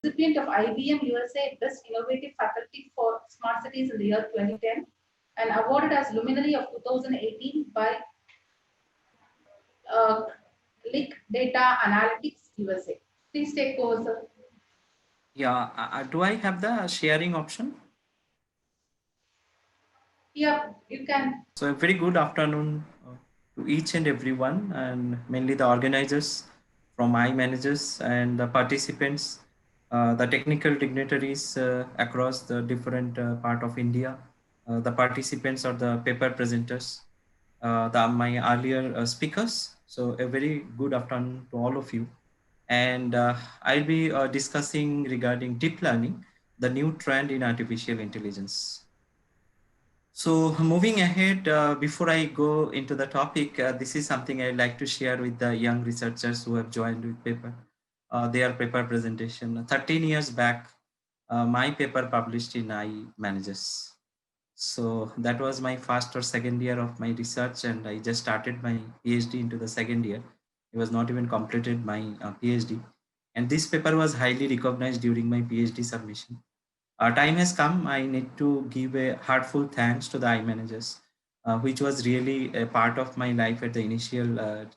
recipient of IBM USA Best Innovative Faculty for Smart Cities in the year 2010, and awarded as Luminary of 2018 by uh, Click Data Analytics USA. Please take over, sir. Yeah, do I have the sharing option? Yeah, you can. So a very good afternoon to each and everyone, and mainly the organizers from iManagers and the participants, the technical dignitaries across the different part of India, the participants or the paper presenters, my earlier speakers. So a very good afternoon to all of you. And I'll be discussing regarding deep learning, the new trend in artificial intelligence. So moving ahead, before I go into the topic, this is something I'd like to share with the young researchers who have joined with paper, their paper presentation. 13 years back, my paper published in iManagers. So that was my first or second year of my research, and I just started my PhD into the second year. It was not even completed my PhD. And this paper was highly recognized during my PhD submission. Time has come. I need to give a heartful thanks to the iManagers, which was really a part of my life at the initial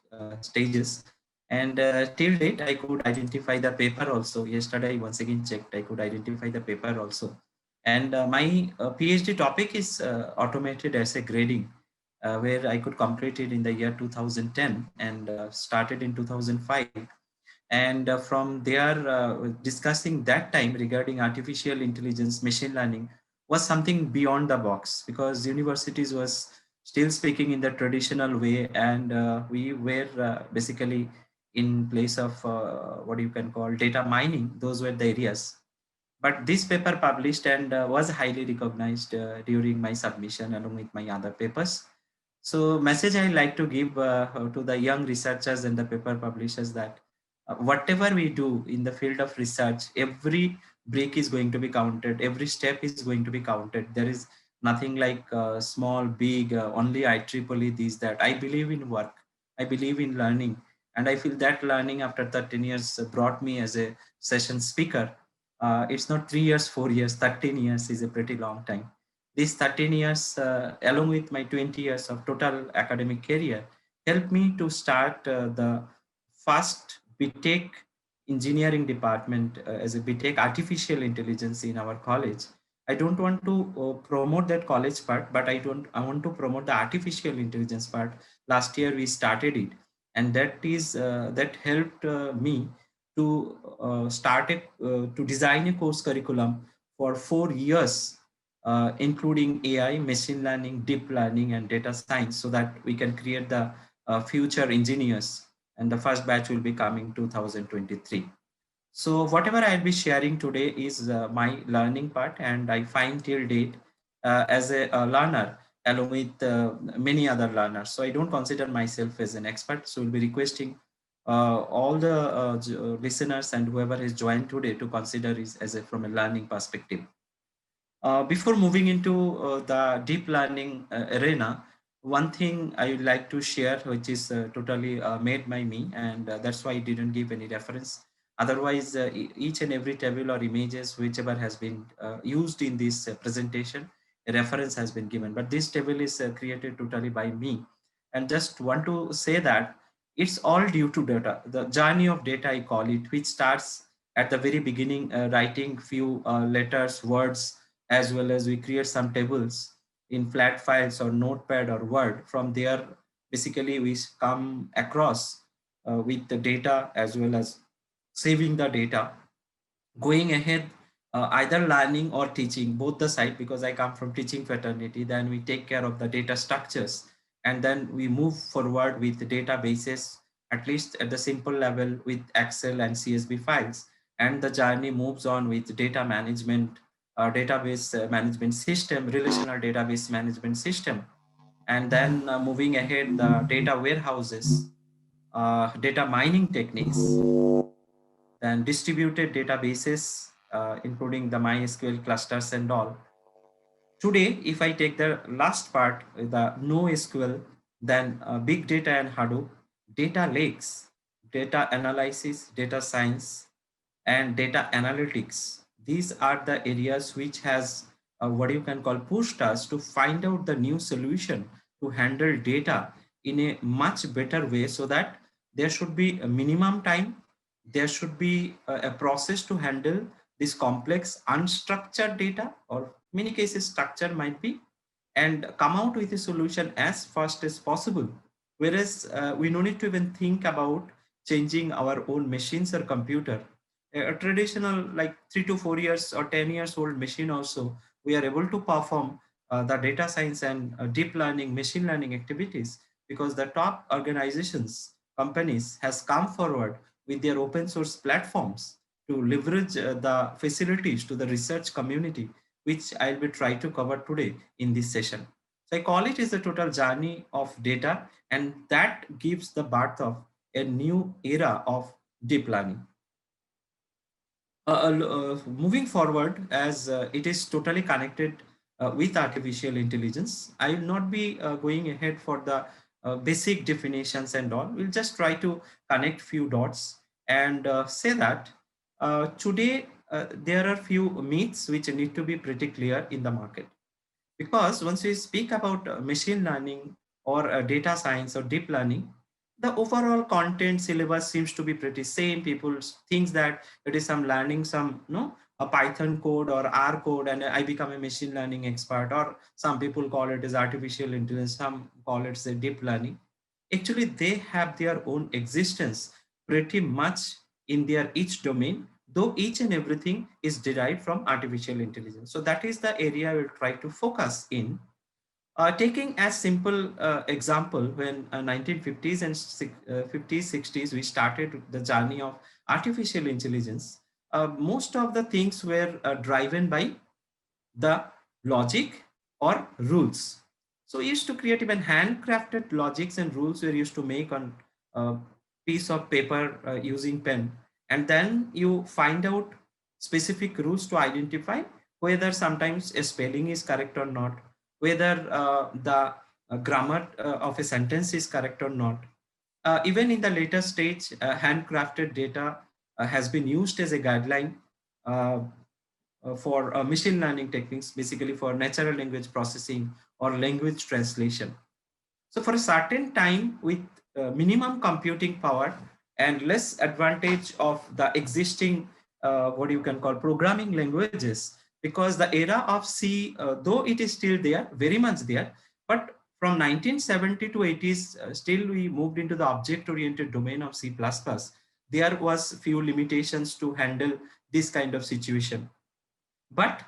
stages. And till date, I could identify the paper also. Yesterday, I once again checked, I could identify the paper also. And my PhD topic is automated essay grading, where I could complete it in the year 2010 and started in 2005. And from there, discussing that time regarding artificial intelligence, machine learning was something beyond the box, because universities was still speaking in the traditional way, and we were basically in place of what you can call data mining. Those were the areas. But this paper published and was highly recognized during my submission along with my other papers. So message I like to give to the young researchers and the paper publishers, that whatever we do in the field of research, every break is going to be counted, every step is going to be counted. There is nothing like small, big, only IEEE, these, that. I believe in work, I believe in learning, and I feel that learning after 13 years brought me as a session speaker. It's not 3 years, 4 years, 13 years is a pretty long time. These 13 years, along with my 20 years of total academic career, helped me to start the first BTech engineering department as a BTech artificial intelligence in our college. I don't want to promote that college part, but I want to promote the artificial intelligence part. Last year we started it, and that helped me to to design a course curriculum for 4 years, including AI, machine learning, deep learning, and data science, so that we can create the future engineers. And the first batch will be coming 2023. So whatever I'll be sharing today is my learning part, and I find till date as a learner along with many other learners. So I don't consider myself as an expert. So we'll be requesting all the listeners and whoever has joined today to consider it as from a learning perspective. Before moving into the deep learning arena, one thing I would like to share, which is totally made by me, and that's why I didn't give any reference. Otherwise, each and every table or images, whichever has been used in this presentation, a reference has been given. But this table is created totally by me. And just want to say that it's all due to data. The journey of data, I call it, which starts at the very beginning, writing few letters, words, as well as we create some tables in flat files or notepad or word. From there, basically we come across with the data, as well as saving the data, going ahead, either learning or teaching, both the side, because I come from teaching fraternity. Then we take care of the data structures, and then we move forward with the databases, at least at the simple level with Excel and CSV files. And the journey moves on with data management, database management system, relational database management system. And then moving ahead, the data warehouses, data mining techniques, then distributed databases, including the MySQL clusters and all. Today, if I take the last part, the NoSQL, then big data and Hadoop, data lakes, data analysis, data science, and data analytics. These are the areas which has what you can call pushed us to find out the new solution to handle data in a much better way, so that there should be a minimum time, there should be a process to handle this complex unstructured data, or many cases structure might be, and come out with a solution as fast as possible. Whereas we no need to even think about changing our own machines or computer. A traditional like 3 to 4 years or 10 years old machine also, we are able to perform the data science and deep learning, machine learning activities, because the top organizations, companies has come forward with their open source platforms to leverage the facilities to the research community, which I'll be trying to cover today in this session. So I call it is the total journey of data, and that gives the birth of a new era of deep learning. Moving forward, as it is totally connected with artificial intelligence, I will not be going ahead for the basic definitions and all. We'll just try to connect few dots and say that today there are few myths which need to be pretty clear in the market. Because once we speak about machine learning or data science or deep learning, the overall content syllabus seems to be pretty same. People thinks that it is some learning some a Python code or R code and I become a machine learning expert, or some people call it as artificial intelligence, some call it say deep learning. Actually, they have their own existence pretty much in their each domain, though each and everything is derived from artificial intelligence. So that is the area we'll try to focus in. Taking as simple example, when 1950s and 50s, 60s, we started the journey of artificial intelligence. Most of the things were driven by the logic or rules. So we used to create even handcrafted logics and rules were used to make on a piece of paper using pen. And then you find out specific rules to identify whether sometimes a spelling is correct or not, whether the grammar of a sentence is correct or not. Even in the later stage, handcrafted data has been used as a guideline uh, for machine learning techniques, basically for natural language processing or language translation. So for a certain time with minimum computing power and less advantage of the existing what you can call programming languages, because the era of C, though it is still there, very much there, but from 1970 to 80s, still we moved into the object-oriented domain of C++. There was few limitations to handle this kind of situation. But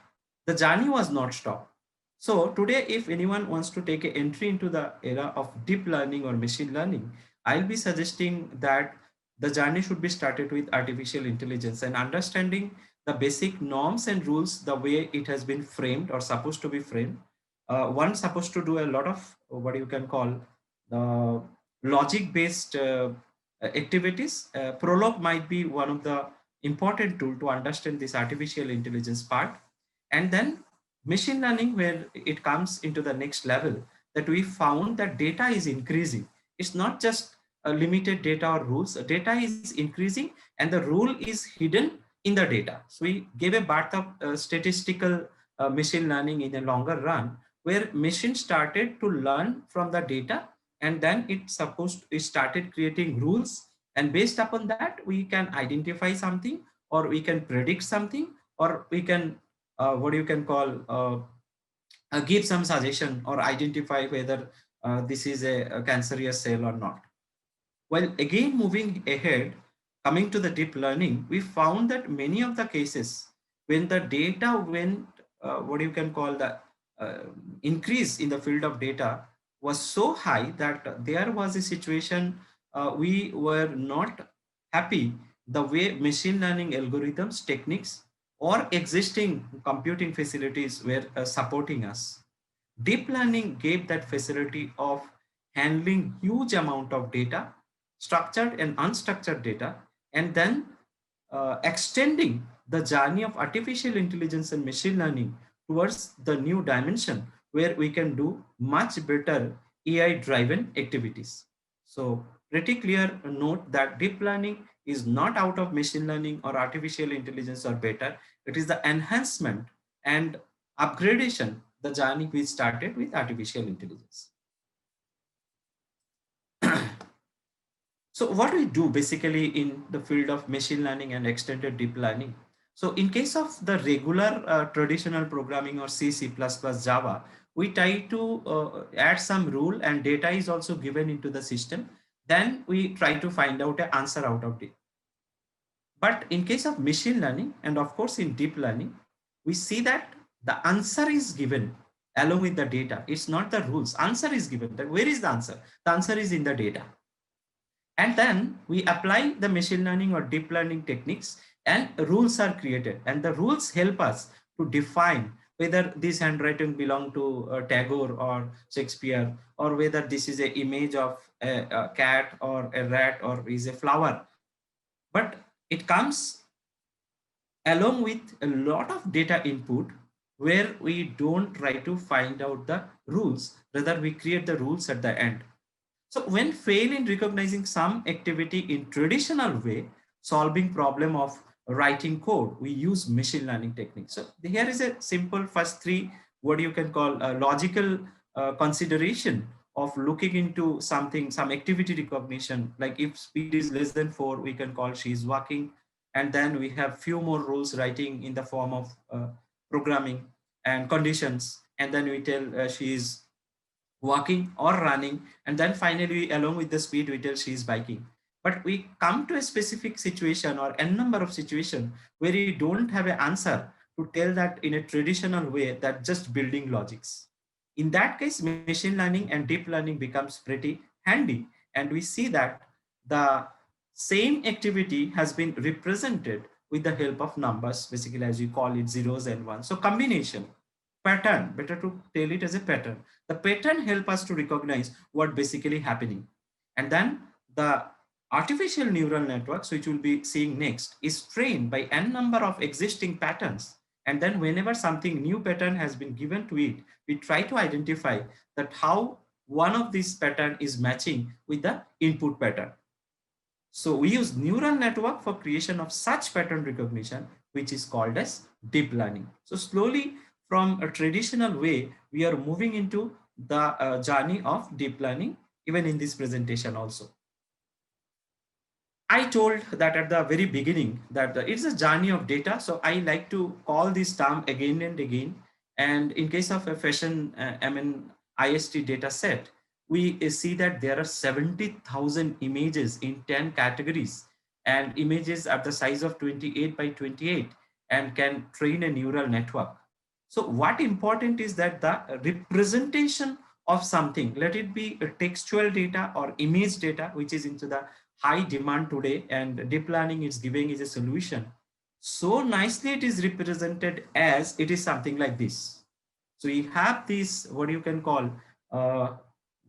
the journey was not stopped. So today, if anyone wants to take an entry into the era of deep learning or machine learning, I'll be suggesting that the journey should be started with artificial intelligence and understanding the basic norms and rules, the way it has been framed or supposed to be framed. One supposed to do a lot of what you can call logic-based activities. Prolog might be one of the important tool to understand this artificial intelligence part. And then machine learning, where it comes into the next level, that we found that data is increasing. It's not just a limited data or rules. Data is increasing and the rule is hidden in the data. So we gave a birth of statistical machine learning in a longer run, where machine started to learn from the data, and then it started creating rules, and based upon that we can identify something, or we can predict something, or we can what you can call give some suggestion or identify whether this is a cancerous cell or not. Well, again, moving ahead, coming to the deep learning, we found that many of the cases when the data went, what you can call the uh, increase in the field of data was so high that there was a situation we were not happy the way machine learning algorithms, techniques, or existing computing facilities were supporting us. Deep learning gave that facility of handling huge amount of data, structured and unstructured data, and then extending the journey of artificial intelligence and machine learning towards the new dimension where we can do much better AI driven activities. So pretty clear note that deep learning is not out of machine learning or artificial intelligence or better. It is the enhancement and upgradation, the journey we started with artificial intelligence. So what we do basically in the field of machine learning and extended deep learning. So in case of the regular traditional programming or C, C++, Java, we try to add some rule and data is also given into the system. Then we try to find out an answer out of it. But in case of machine learning and of course in deep learning, we see that the answer is given along with the data. It's not the rules. Answer is given. Where is the answer? The answer is in the data. And then we apply the machine learning or deep learning techniques and rules are created. And the rules help us to define whether this handwriting belong to Tagore or Shakespeare, or whether this is an image of a cat or a rat or is a flower. But it comes along with a lot of data input where we don't try to find out the rules, rather we create the rules at the end. So when fail in recognizing some activity in traditional way, solving problem of writing code, we use machine learning techniques. So here is a simple first three, what you can call a logical consideration of looking into something, some activity recognition, like if speed is less than 4, we can call she is walking. And then we have few more rules writing in the form of programming and conditions. And then we tell she is walking or running, and then finally along with the speed we tell she is biking. But we come to a specific situation or n number of situation where we don't have an answer to tell that in a traditional way, that just building logics. In that case, machine learning and deep learning becomes pretty handy, and we see that the same activity has been represented with the help of numbers, basically as we call it zeros and ones. So combination, pattern, better to tell it as a pattern. The pattern help us to recognize what basically happening. And then the artificial neural networks, which we'll be seeing next, is trained by n number of existing patterns. And then whenever something new pattern has been given to it, we try to identify that how one of these pattern is matching with the input pattern. So we use neural network for creation of such pattern recognition, which is called as deep learning. So slowly from a traditional way, we are moving into the journey of deep learning, even in this presentation also. I told that at the very beginning that it's a journey of data. So I like to call this term again and again. And in case of a fashion IST data set, we see that there are 70,000 images in 10 categories, and images are the size of 28 by 28 and can train a neural network. So what important is that the representation of something, let it be a textual data or image data, which is into the high demand today, and deep learning is giving is a solution. So nicely it is represented as it is something like this. So you have this, what you can call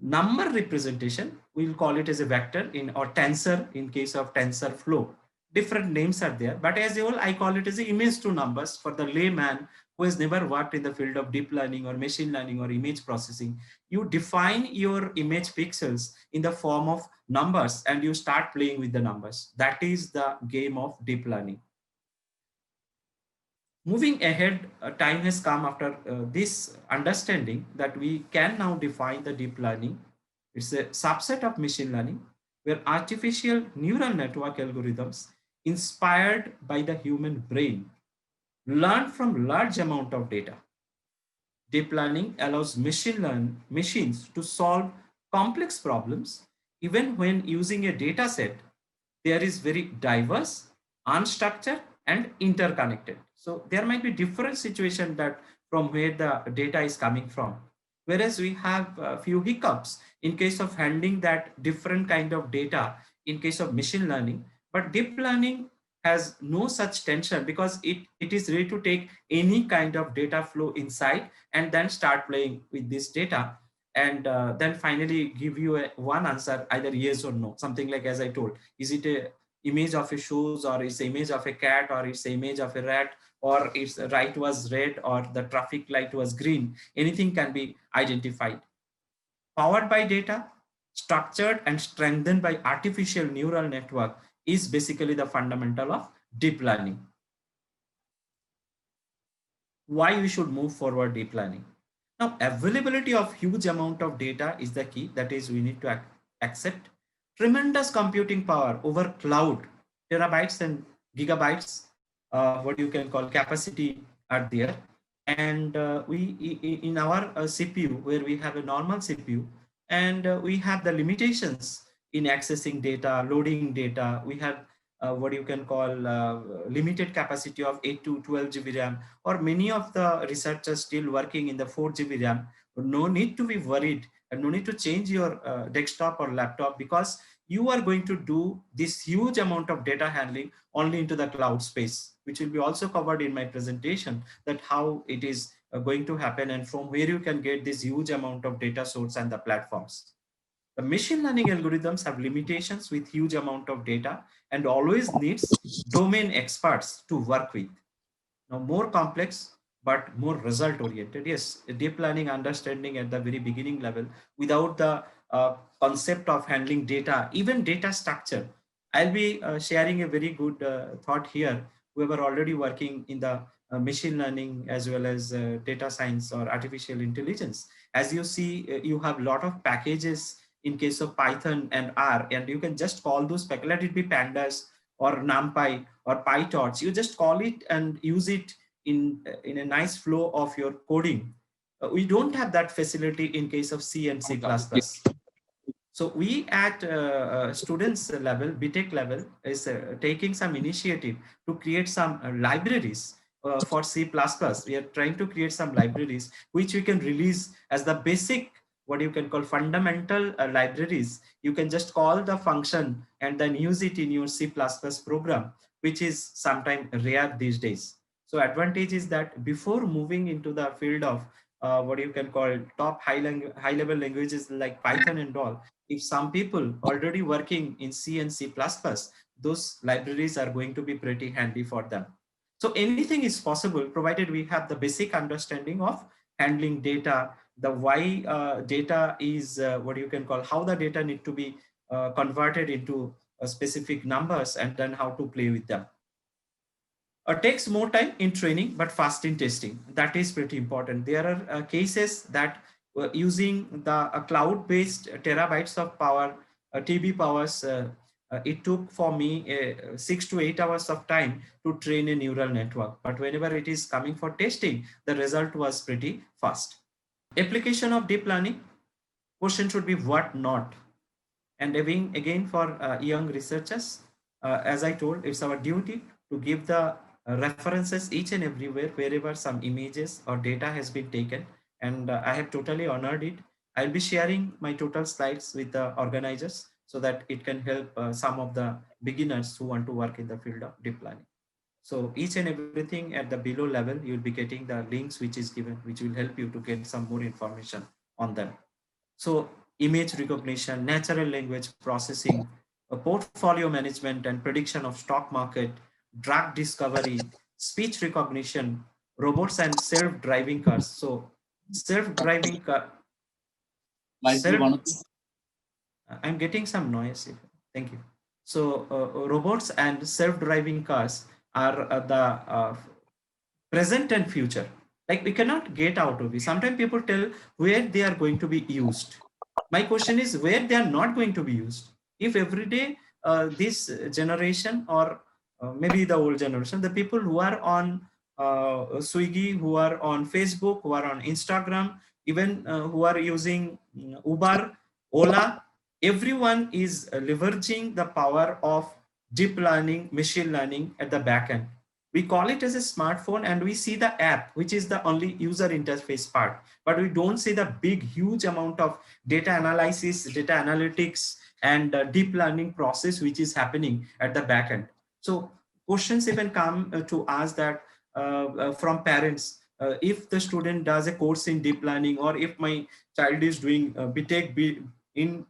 number representation. We'll call it as a vector in or tensor in case of TensorFlow. Different names are there, but as a whole, I call it as an image to numbers for the layman who has never worked in the field of deep learning or machine learning or image processing. You define your image pixels in the form of numbers and you start playing with the numbers. That is the game of deep learning. Moving ahead, time has come after this understanding that we can now define the deep learning. It's a subset of machine learning where artificial neural network algorithms inspired by the human brain learn from large amount of data. Deep learning allows machines to solve complex problems even when using a data set. There is very diverse, unstructured, and interconnected. So there might be different situation that from where the data is coming from. Whereas we have a few hiccups in case of handling that different kind of data in case of machine learning, but deep learning has no such tension because it is ready to take any kind of data flow inside and then start playing with this data, and then finally give you one answer, either yes or no, something like as I told, is it a image of a shoes, or it's the image of a cat, or it's the image of a rat, or it's the right was red or the traffic light was green. Anything can be identified. Powered by data, structured and strengthened by artificial neural network, is basically the fundamental of deep learning. Why we should move forward deep learning? Now, availability of huge amount of data is the key. That is, we need to accept tremendous computing power over cloud, terabytes and gigabytes, what you can call capacity are there. And in our CPU, where we have a normal CPU, and we have the limitations in accessing data, loading data. We have what you can call limited capacity of 8 to 12 GB RAM, or many of the researchers still working in the 4 GB RAM. No need to be worried, and no need to change your desktop or laptop, because you are going to do this huge amount of data handling only into the cloud space, which will be also covered in my presentation, that how it is going to happen and from where you can get this huge amount of data source and the platforms. The machine learning algorithms have limitations with huge amount of data and always needs domain experts to work with. Now, more complex, but more result oriented. Yes, deep learning understanding at the very beginning level without the concept of handling data, even data structure. I'll be sharing a very good thought here. We were already working in the machine learning as well as data science or artificial intelligence. As you see, you have a lot of packages in case of Python and R, and you can just call those, let it be pandas or NumPy or PyTorch. You just call it and use it in a nice flow of your coding. We don't have that facility in case of C and C++. So we at students level, BTech level, is taking some initiative to create some libraries for C++. We are trying to create some libraries which we can release as the basic, what you can call fundamental libraries. You can just call the function and then use it in your C++ program, which is sometimes rare these days. So advantage is that before moving into the field of what you can call top high level languages like Python and all, if some people already working in C and C++, those libraries are going to be pretty handy for them. So anything is possible provided we have the basic understanding of handling data, the why data is what you can call, how the data need to be converted into specific numbers, and then how to play with them. Takes more time in training, but fast in testing. That is pretty important. There are cases that using the cloud-based terabytes of power, TB powers, it took for me 6 to 8 hours of time to train a neural network. But whenever it is coming for testing, the result was pretty fast. Application of deep learning, question should be what not. And again for young researchers, as I told, it's our duty to give the references each and everywhere wherever some images or data has been taken, and I have totally honored it. I'll be sharing my total slides with the organizers so that it can help some of the beginners who want to work in the field of deep learning. So each and everything at the below level, you'll be getting the links which is given, which will help you to get some more information on them. So image recognition, natural language processing, portfolio management and prediction of stock market, drug discovery, speech recognition, robots and self-driving cars. So self-driving car. I'm getting some noise here. Thank you. So robots and self-driving cars are the present and future. Like we cannot get out of it. Sometimes people tell where they are going to be used. My question is where they are not going to be used. If every day this generation or maybe the old generation, the people who are on Swiggy, who are on Facebook, who are on Instagram, even who are using Uber, Ola, everyone is leveraging the power of deep learning, machine learning at the back end. We call it as a smartphone and we see the app, which is the only user interface part, but we don't see the big, huge amount of data analysis, data analytics, and deep learning process, which is happening at the back end. So questions even come to us that from parents, if the student does a course in deep learning, or if my child is doing BTech in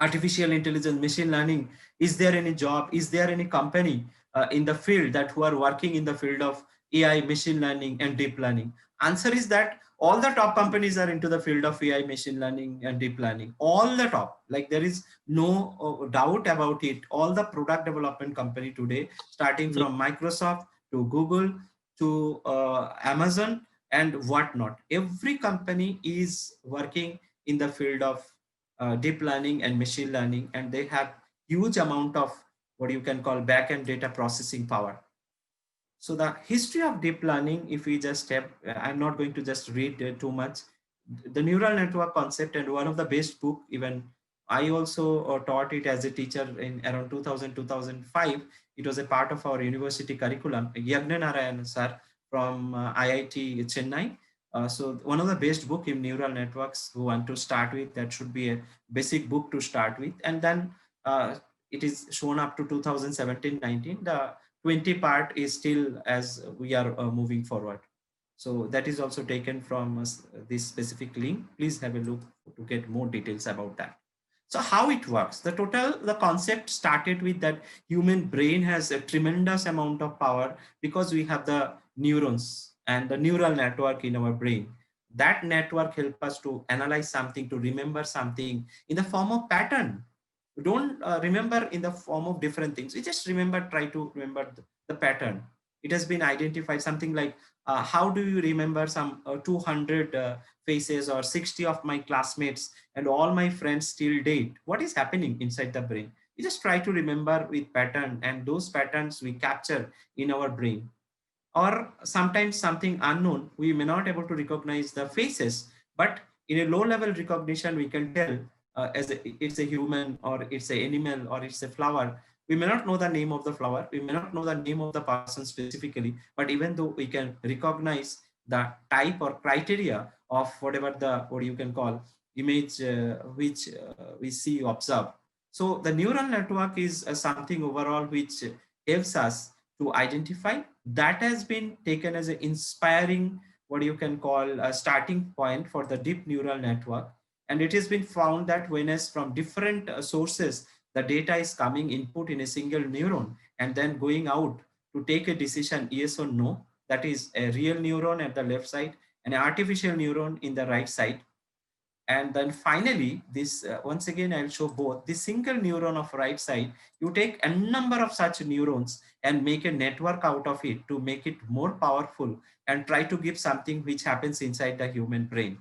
artificial intelligence, machine learning, is there any job? Is there any company in the field that who are working in the field of AI, machine learning, and deep learning? Answer is that All the top companies are into the field of AI, machine learning, and deep learning. All the top, like there is no doubt about it. All the product development company today, starting Yeah. from Microsoft to Google to Amazon and whatnot, every company is working in the field of deep learning and machine learning, and they have huge amount of what you can call back-end data processing power. So the history of deep learning, if we just step, I'm not going to just read too much. The neural network concept, and one of the best book, even I also taught it as a teacher in around 2000, 2005. It was a part of our university curriculum. Yagnanarayan sir from IIT Chennai. So one of the best book in neural networks who want to start with, that should be a basic book to start with. And then it is shown up to 2017-19. The 20 part is still as we are moving forward. So that is also taken from this specific link. Please have a look to get more details about that. So how it works, the concept started with that human brain has a tremendous amount of power because we have the neurons and the neural network in our brain. That network help us to analyze something, to remember something in the form of pattern. We don't remember in the form of different things. We just try to remember the pattern. It has been identified something like how do you remember some 200 faces or 60 of my classmates and all my friends till date? What is happening inside the brain? We just try to remember with pattern, and those patterns we capture in our brain. Or sometimes something unknown, we may not able to recognize the faces, but in a low level recognition we can tell it's a human or it's an animal or it's a flower. We may not know the name of the flower, we may not know the name of the person specifically, but even though we can recognize the type or criteria of whatever the what you can call image which we see observe. So the neural network is something overall which helps us to identify. That has been taken as an inspiring what you can call a starting point for the deep neural network. And it has been found that when as from different sources the data is coming input in a single neuron and then going out to take a decision yes or no, that is a real neuron at the left side and an artificial neuron in the right side. And then finally this once again I'll show both the single neuron of right side. You take a number of such neurons and make a network out of it to make it more powerful and try to give something which happens inside the human brain.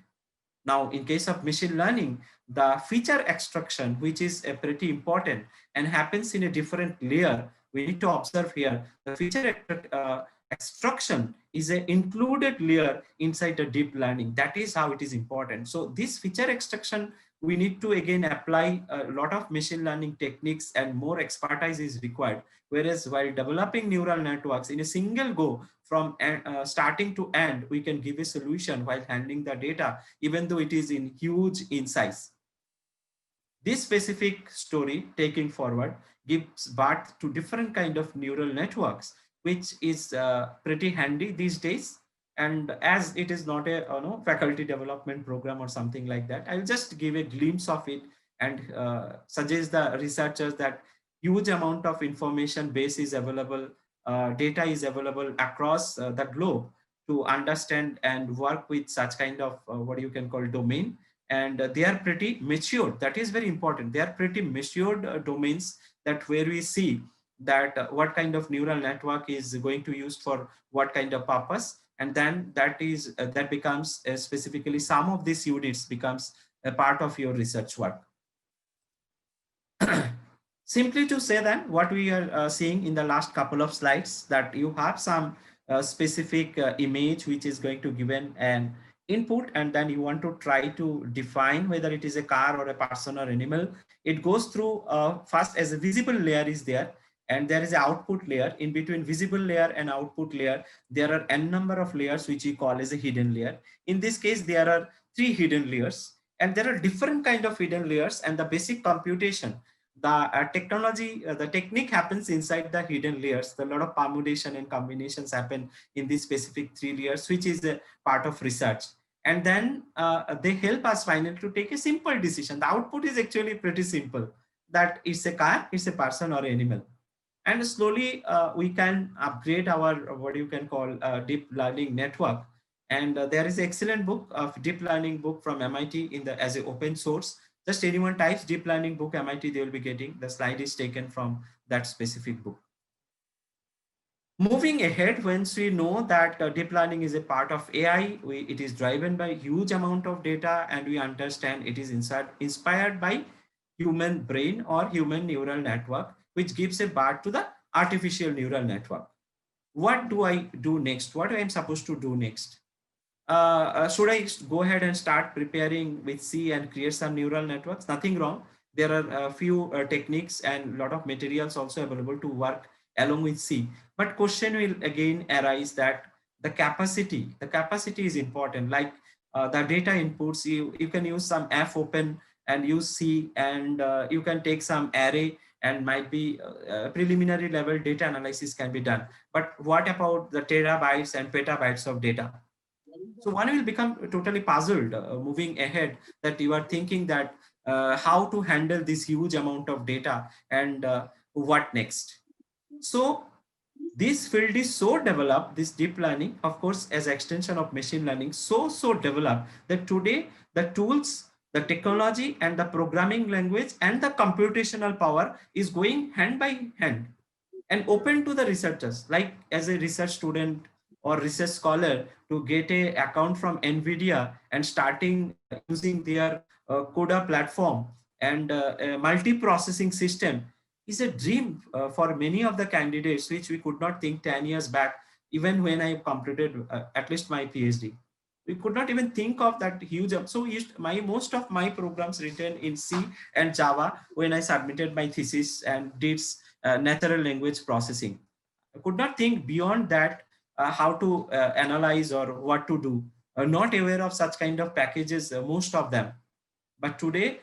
Now, in case of machine learning, the feature extraction, which is a pretty important and happens in a different layer, we need to observe here, the feature extraction is an included layer inside the deep learning. That is how it is important. So this feature extraction, we need to again apply a lot of machine learning techniques and more expertise is required. Whereas while developing neural networks in a single go from starting to end, we can give a solution while handling the data, even though it is in huge in size. This specific story taking forward gives birth to different kind of neural networks, which is pretty handy these days. And as it is not a faculty development program or something like that, I'll just give a glimpse of it and suggest the researchers that huge amount of information base is available, data is available across the globe to understand and work with such kind of what you can call domain. And they are pretty matured. That is very important. They are pretty matured domains that where we see that what kind of neural network is going to use for what kind of purpose, and then that is that becomes specifically some of these units becomes a part of your research work. Simply to say that what we are seeing in the last couple of slides, that you have some specific image which is going to given an input, and then you want to try to define whether it is a car or a person or animal. It goes through first as a visible layer is there, and there is an output layer. In between visible layer and output layer, there are n number of layers which we call as a hidden layer. In this case, there are 3 hidden layers, and there are different kind of hidden layers, and the basic computation, the technology, the technique happens inside the hidden layers. A lot of permutation and combinations happen in these specific 3 layers, which is a part of research. And then they help us finally to take a simple decision. The output is actually pretty simple, that it's a car, it's a person or animal. And slowly we can upgrade our what you can call deep learning network And there is an excellent book of deep learning book from MIT as an open source. Just anyone types deep learning book MIT, they will be getting the slide is taken from that specific book. Moving ahead, once we know that deep learning is a part of AI, it is driven by huge amount of data, and we understand it is inspired by human brain or human neural network, which gives a birth to the artificial neural network. What do I do next? What I am supposed to do next? Should I go ahead and start preparing with C and create some neural networks? Nothing wrong. There are a few techniques and a lot of materials also available to work along with C. But question will again arise that the capacity is important. Like the data inputs, you can use some F open and use C, and you can take some array, and might be preliminary level data analysis can be done. But what about the terabytes and petabytes of data? So one will become totally puzzled moving ahead, that you are thinking that how to handle this huge amount of data, and what next. So this field is so developed, this deep learning, of course, as extension of machine learning, so developed that today the tools, the technology, and the programming language and the computational power is going hand by hand and open to the researchers. Like as a research student or research scholar, to get a account from Nvidia and starting using their CUDA platform and a multi-processing system is a dream for many of the candidates, which we could not think 10 years back, even when I completed at least my PhD. We could not even think of that huge. So most of my programs written in C and Java when I submitted my thesis and did natural language processing. I could not think beyond that, how to analyze or what to do. Not aware of such kind of packages, most of them. But today,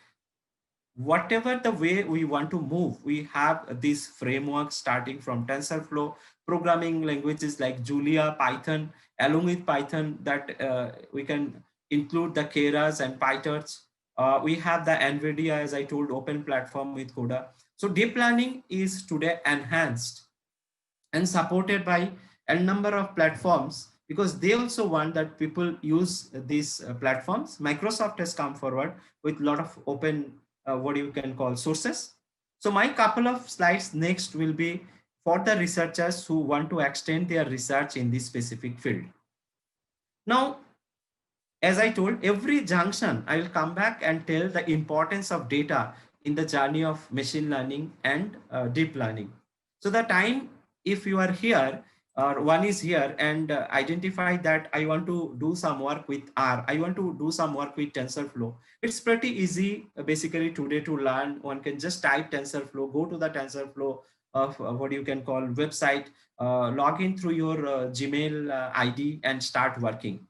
whatever the way we want to move, we have these frameworks starting from TensorFlow, programming languages like Julia, Python, along with Python that we can include the Keras and PyTorch. We have the NVIDIA, as I told, open platform with CUDA. So deep learning is today enhanced and supported by a number of platforms, because they also want that people use these platforms. Microsoft has come forward with a lot of open, what you can call, sources. So my couple of slides next will be for the researchers who want to extend their research in this specific field. Now, as I told, every junction, I will come back and tell the importance of data in the journey of machine learning and deep learning. So the time, if you are here, or one is here and identify that I want to do some work with R, I want to do some work with TensorFlow. It's pretty easy basically today to learn. One can just type TensorFlow, go to the TensorFlow of what you can call website, log in through your Gmail ID and start working.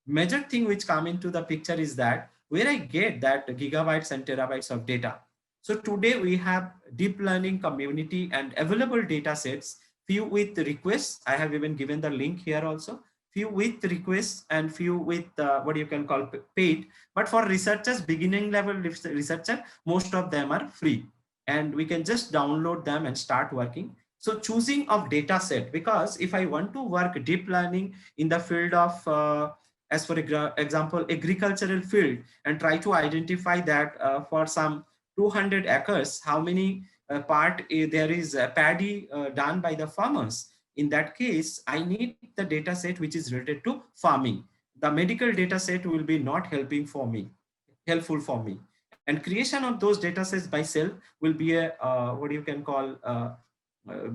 Major thing which come into the picture is that where I get that gigabytes and terabytes of data. So today we have deep learning community and available data sets, few with requests. I have even given the link here also. Few with requests and few with what you can call paid. But for researchers, beginning level researcher, most of them are free. And we can just download them and start working. So choosing of data set, because if I want to work deep learning in the field of as for example, agricultural field, and try to identify that for some 200 acres, how many part there is paddy done by the farmers. In that case, I need the data set which is related to farming. The medical data set will be not helpful for me. And creation of those data sets by self will be a what you can call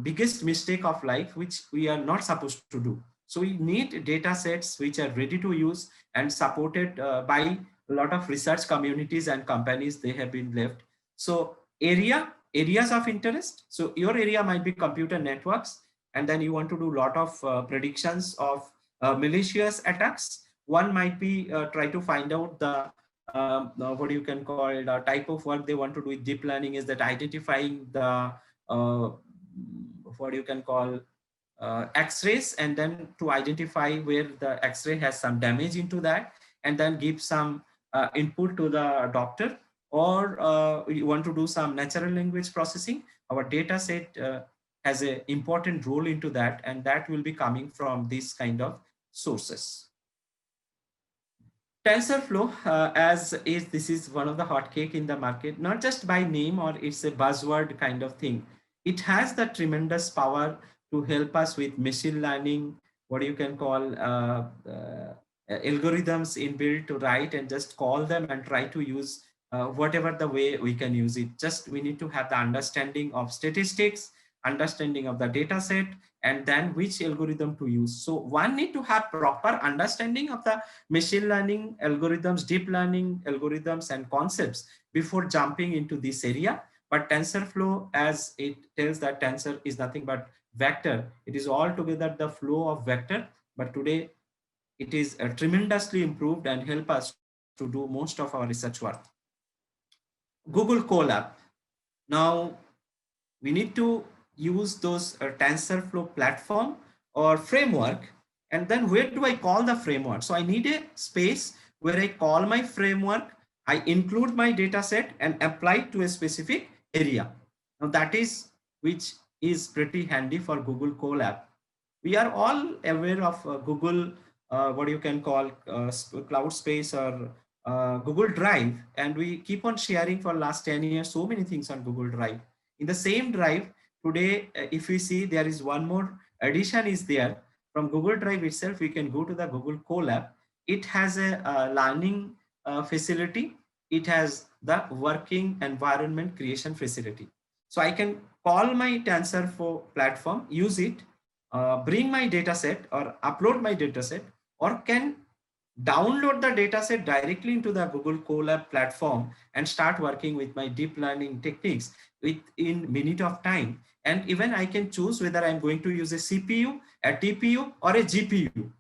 biggest mistake of life, which we are not supposed to do. So we need data sets which are ready to use and supported by a lot of research communities and companies. They have been left. So areas of interest. So your area might be computer networks, and then you want to do a lot of predictions of malicious attacks. One might be try to find out the what you can call the type of work they want to do with deep learning is that identifying the what you can call x-rays, and then to identify where the x-ray has some damage into that, and then give some input to the doctor. Or you want to do some natural language processing, our data set has an important role into that, and that will be coming from these kind of sources. TensorFlow, as is this is one of the hotcake in the market, not just by name or it's a buzzword kind of thing. It has the tremendous power to help us with machine learning, what you can call algorithms inbuilt to write and just call them and try to use whatever the way we can use it. Just we need to have the understanding of statistics, understanding of the data set, and then which algorithm to use. So one need to have proper understanding of the machine learning algorithms, deep learning algorithms and concepts before jumping into this area. But TensorFlow, as it tells that tensor is nothing but vector, it is altogether the flow of vector. But today it is tremendously improved and help us to do most of our research work. Google Colab. Now we need to use those TensorFlow platform or framework. And then where do I call the framework? So I need a space where I call my framework, I include my data set and apply it to a specific area. Now that is which is pretty handy for Google Colab. We are all aware of Google, what you can call cloud space or Google Drive, and we keep on sharing for last 10 years so many things on Google Drive. In the same drive today, if we see there is one more addition is there from Google Drive itself, we can go to the Google Colab. It has a learning facility. It has the working environment creation facility. So I can call my TensorFlow platform, use it, bring my data set or upload my data set, or can download the data set directly into the Google Colab platform and start working with my deep learning techniques within minute of time. And even I can choose whether I'm going to use a CPU, a TPU, or a GPU,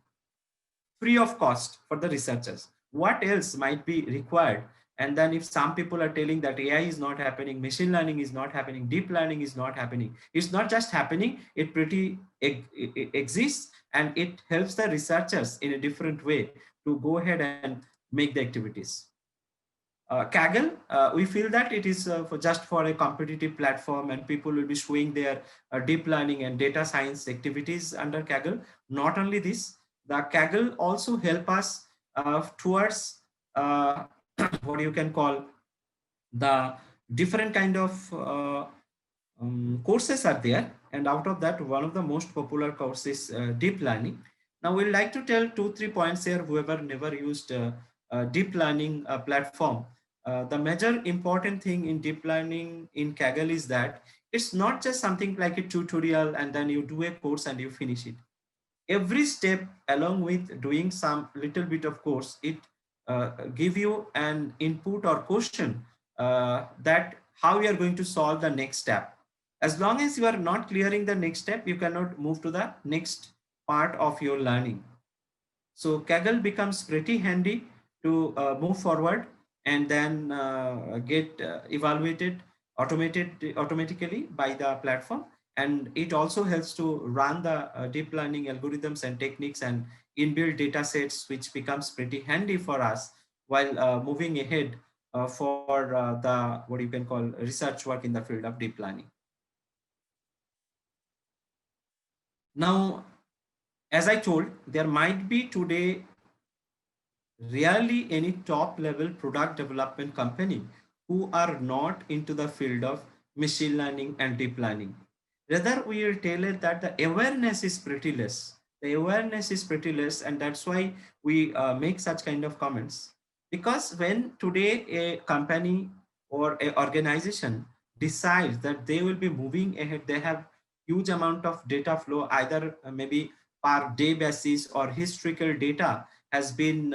free of cost for the researchers. What else might be required? And then if some people are telling that AI is not happening, machine learning is not happening, deep learning is not happening, it's not just happening, it pretty exists, and it helps the researchers in a different way to go ahead and make the activities. Kaggle, we feel that it is for just for a competitive platform and people will be showing their deep learning and data science activities under Kaggle. Not only this, the Kaggle also help us towards what you can call the different kind of courses are there. And out of that, one of the most popular courses is deep learning. Now we'd like to tell 2-3 points here, whoever never used deep learning platform. The major important thing in deep learning in Kaggle is that it's not just something like a tutorial and then you do a course and you finish it. Every step along with doing some little bit of course, it give you an input or question that how you are going to solve the next step. As long as you are not clearing the next step, you cannot move to the next part of your learning. So Kaggle becomes pretty handy to move forward and then get evaluated automatically by the platform. And it also helps to run the deep learning algorithms and techniques and inbuilt data sets, which becomes pretty handy for us while moving ahead for the what you can call research work in the field of deep learning. Now, as I told, there might be today rarely any top level product development company who are not into the field of machine learning and deep learning. Rather, we will tell it that the awareness is pretty less. The awareness is pretty less, and that's why we make such kind of comments. Because when today a company or a organization decides that they will be moving ahead, they have huge amount of data flow, either maybe per day basis or historical data has been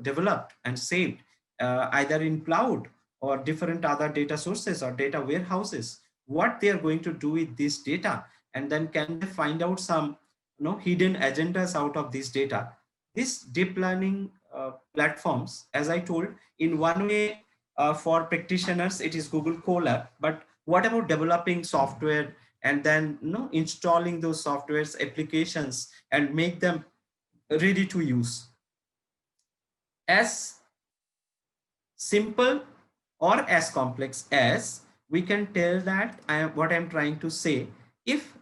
developed and saved either in cloud or different other data sources or data warehouses. What they are going to do with this data, and then can they find out some hidden agendas out of this data. This deep learning platforms, as I told, in one way for practitioners it is Google Colab, but what about developing software and then installing those softwares applications and make them ready to use? As simple or as complex as we can tell that what I'm trying to say, if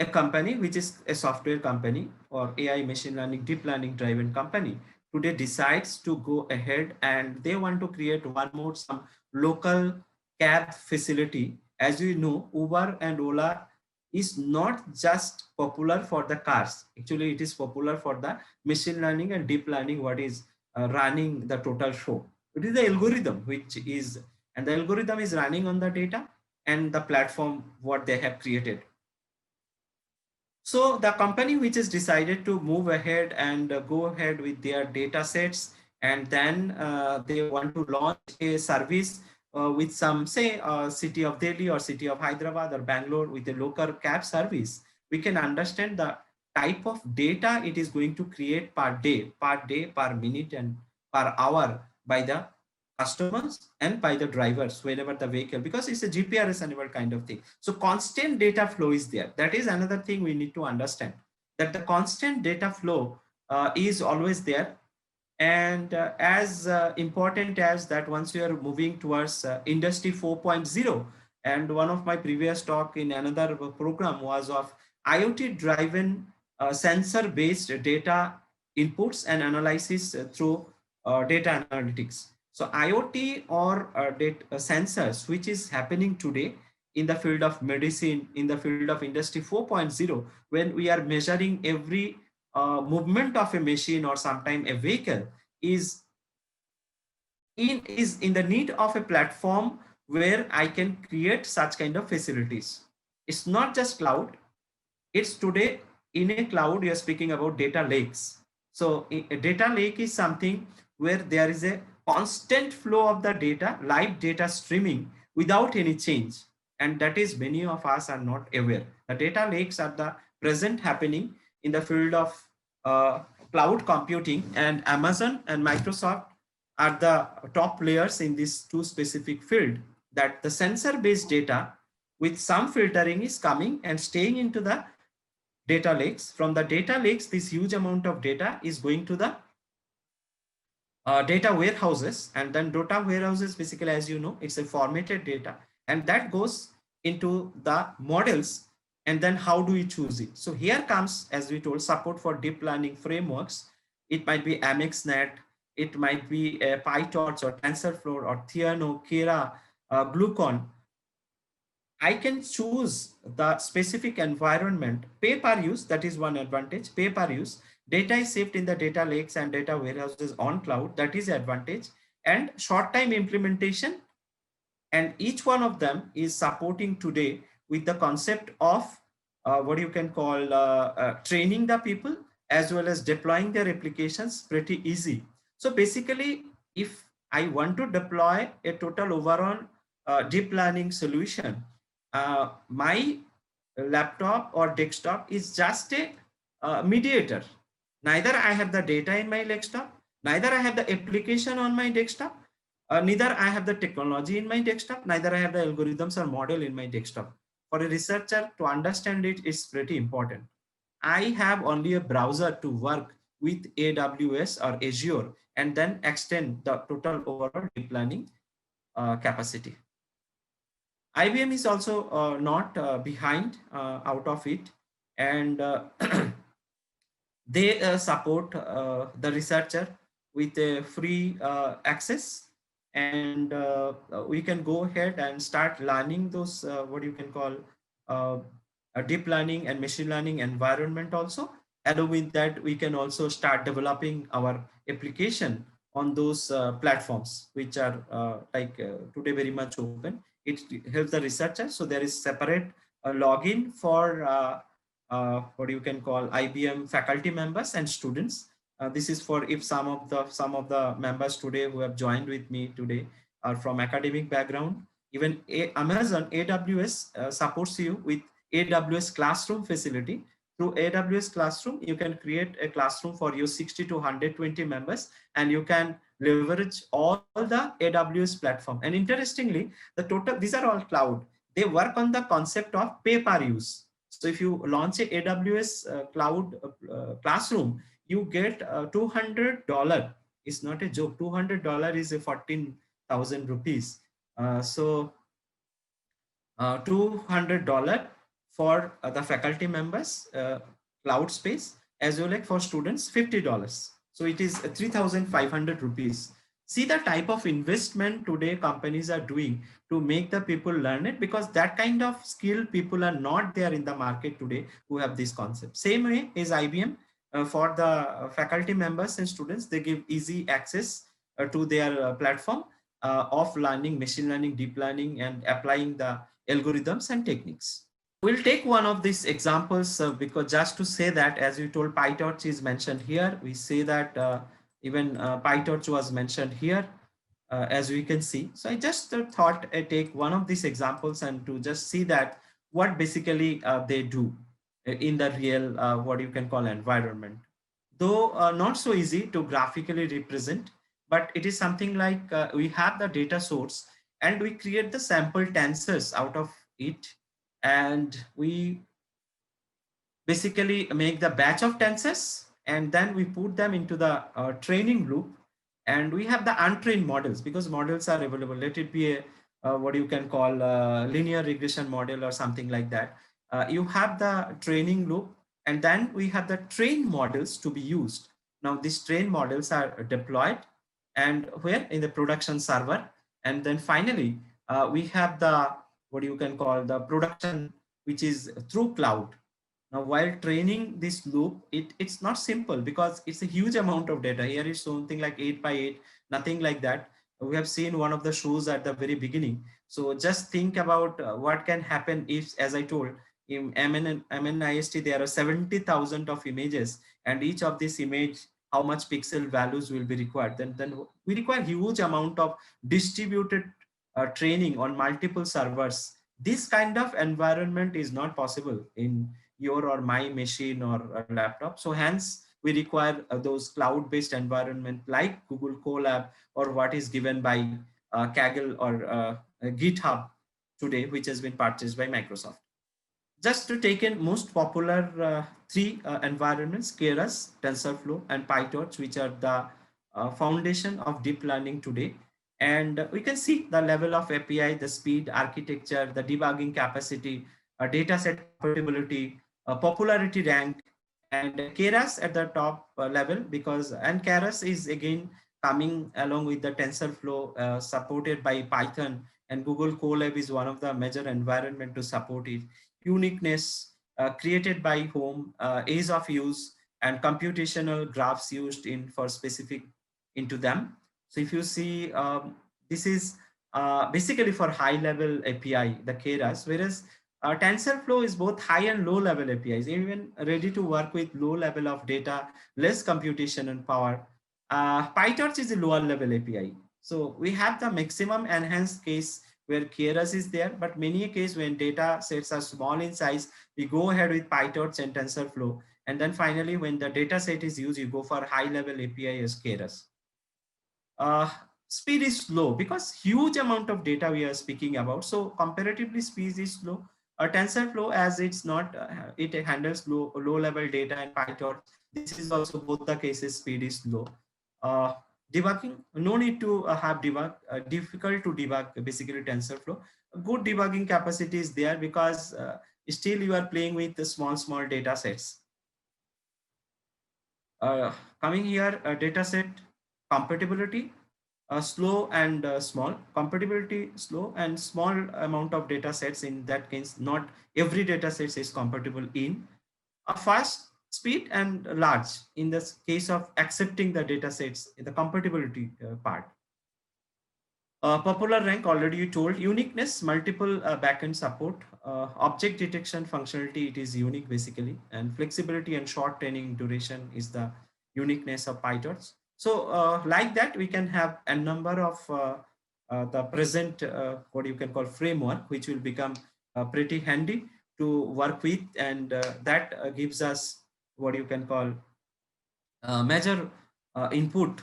a company which is a software company or AI machine learning deep learning driven company today decides to go ahead and they want to create one more some local cab facility. As you know, Uber and Ola is not just popular for the cars. Actually, it is popular for the machine learning and deep learning, what is running the total show. It is the algorithm which is, and the algorithm is running on the data and the platform what they have created. So the company which has decided to move ahead and go ahead with their data sets, and then they want to launch a service with some, say, city of Delhi or city of Hyderabad or Bangalore with a local cab service, we can understand the type of data it is going to create per day, per minute, and per hour by the customers and by the drivers whenever the vehicle, because it's a GPRS enabled kind of thing. So constant data flow is there. That is another thing we need to understand, that the constant data flow is always there. And as important as that, once you are moving towards industry 4.0, and one of my previous talk in another program was of IoT driven sensor based data inputs and analysis through data analytics. So IoT or data sensors, which is happening today in the field of medicine, in the field of industry 4.0, when we are measuring every movement of a machine or sometime a vehicle, is in the need of a platform where I can create such kind of facilities. It's not just cloud. It's today in a cloud, you're speaking about data lakes. So a data lake is something where there is a constant flow of the data, live data streaming without any change. And that is many of us are not aware. The data lakes are the present happening in the field of uh, cloud computing, and Amazon and Microsoft are the top players in this two specific field, that the sensor based data with some filtering is coming and staying into the data lakes. From the data lakes, this huge amount of data is going to the data warehouses, and then data warehouses, basically, as you know, it's a formatted data, and that goes into the models. And then how do we choose it? So here comes, as we told, support for deep learning frameworks. It might be AmexNet, it might be PyTorch or TensorFlow or Theano, Keras, Glucon. I can choose the specific environment, pay per use. That is one advantage, pay per use. Data is saved in the data lakes and data warehouses on cloud. That is advantage. And short time implementation. And each one of them is supporting today with the concept of what you can call training the people as well as deploying their applications pretty easy. So basically, if I want to deploy a total overall deep learning solution, my laptop or desktop is just a mediator. Neither I have the data in my desktop, neither I have the application on my desktop, neither I have the technology in my desktop, neither I have the algorithms or model in my desktop. For a researcher to understand it is pretty important. I have only a browser to work with AWS or Azure and then extend the total overall deep learning capacity. IBM is also not behind out of it, and they support the researcher with a free access, and we can go ahead and start learning those what you can call uh, a deep learning and machine learning environment also. Along with that, we can also start developing our application on those platforms which are today very much open. It helps the researcher. So there is separate login for what you can call IBM faculty members and students. This is for if some of the members today who have joined with me today are from academic background. Even Amazon AWS supports you with AWS classroom facility. Through AWS classroom, you can create a classroom for your 60 to 120 members, and you can leverage all the AWS platform. And interestingly, these are all cloud. They work on the concept of pay per use. So if you launch a AWS cloud classroom, you get $200. It's not a joke. $200 is a 14,000 rupees. So $200 for the faculty members cloud space, as well as for students $50. So it is 3,500 rupees. See the type of investment today companies are doing to make the people learn it, because that kind of skill people are not there in the market today who have this concept. Same way is IBM. For the faculty members and students, they give easy access to their platform of learning machine learning, deep learning, and applying the algorithms and techniques. We'll take one of these examples because just to say that, as you told, PyTorch is mentioned here. We say that even PyTorch was mentioned here, as we can see. So I just thought I take one of these examples and to just see that what basically they do in the real, what you can call environment. Though not so easy to graphically represent, but it is something like we have the data source and we create the sample tensors out of it, and we basically make the batch of tensors, and then we put them into the training loop, and we have the untrained models because models are available. Let it be a what you can call a linear regression model or something like that. You have the training loop, and then we have the trained models to be used. Now these trained models are deployed and where in the production server, and then finally we have the what you can call the production, which is through cloud. Now, while training this loop, it's not simple because it's a huge amount of data. Here is something like 8 by 8, nothing like that. We have seen one of the shows at the very beginning. So just think about what can happen if, as I told, in MNIST, there are 70,000 of images, and each of this image, how much pixel values will be required. Then we require huge amount of distributed training on multiple servers. This kind of environment is not possible in your or my machine or a laptop. So hence we require those cloud-based environment like Google Colab or what is given by Kaggle or GitHub today, which has been purchased by Microsoft. Just to take in most popular three environments, Keras, TensorFlow, and PyTorch, which are the foundation of deep learning today. And we can see the level of API, the speed, architecture, the debugging capacity, dataset compatibility, popularity rank, and Keras at the top level, because and Keras is again coming along with the TensorFlow supported by Python, and Google Colab is one of the major environment to support it. Uniqueness created by whom, ease of use, and computational graphs used in for specific into them. So if you see, this is basically for high level API, the Keras, whereas TensorFlow is both high and low level APIs, even ready to work with low level of data, less computation and power. PyTorch is a lower level API. So we have the maximum enhanced case where Keras is there, but many a case when data sets are small in size, we go ahead with PyTorch and TensorFlow. And then finally, when the data set is used, you go for high level API as Keras. Speed is slow because huge amount of data we are speaking about. So comparatively speed is slow. TensorFlow, as it's not, it handles low level data, and PyTorch, this is also both the cases, speed is low. Uh, Debugging, no need to have debug, difficult to debug basically TensorFlow. Good debugging capacity is there because still you are playing with the small data sets. Coming here, data set compatibility, slow and small. Compatibility slow and small amount of data sets. In that case, not every data set is compatible in a fast, speed, and large. In this case of accepting the data sets, the compatibility part. Popular rank, already you told. Uniqueness, multiple backend support. Object detection functionality, it is unique basically. And flexibility and short training duration is the uniqueness of PyTorch. So like that, we can have a number of the present, what you can call framework, which will become pretty handy to work with. And that gives us what you can call major input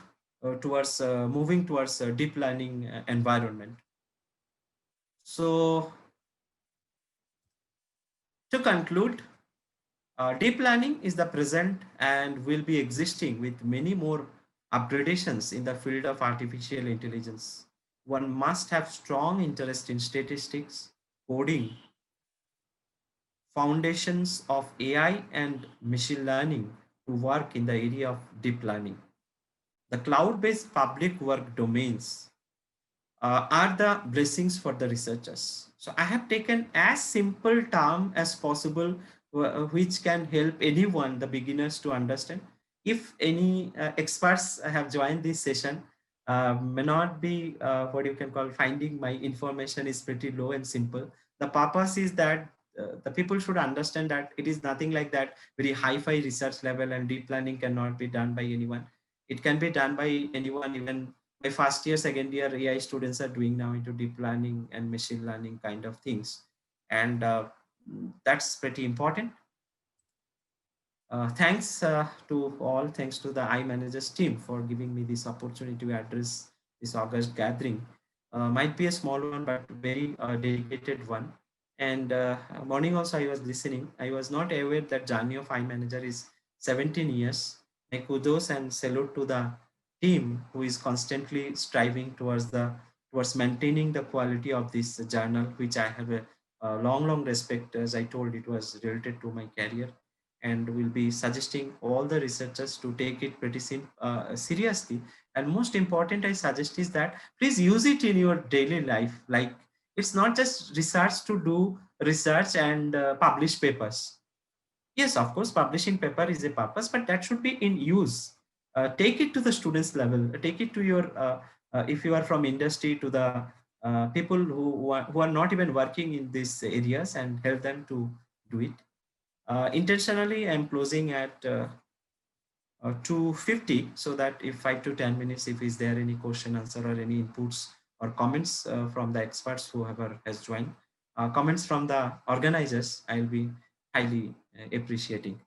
towards moving towards a deep learning environment. So to conclude, deep learning is the present and will be existing with many more upgradations in the field of artificial intelligence. One must have strong interest in statistics, coding, foundations of AI and machine learning to work in the area of deep learning. the cloud-based public work domains are the blessings for the researchers. So I have taken as simple term as possible, which can help anyone, the beginners, to understand. If any experts have joined this session, may not be what you can call finding my information is pretty low and simple. The purpose is that the people should understand that it is nothing like that very hi-fi research level, and deep learning cannot be done by anyone. It can be done by anyone. Even my first year, second year AI students are doing now into deep learning and machine learning kind of things. And that's pretty important. Thanks to all, thanks to the iManagers team for giving me this opportunity to address this August gathering. Might be a small one, but very dedicated one. And morning also I was listening. I was not aware that journey of iManager is 17 years. My kudos and salute to the team who is constantly striving towards maintaining the quality of this journal, which I have a long respect. As I told, it was related to my career, and will be suggesting all the researchers to take it pretty seriously. And most important, I suggest is that please use it in your daily life. Like, it's not just research to do research and publish papers. Yes, of course, publishing paper is a purpose, but that should be in use. Take it to the students level. Take it to your, if you are from industry, to the people who are not even working in these areas, and help them to do it. Intentionally, I'm closing at 2:50, so that if 5 to 10 minutes, if is there any question, answer, or any inputs or comments from the experts, whoever has joined, comments from the organizers, I'll be highly appreciating.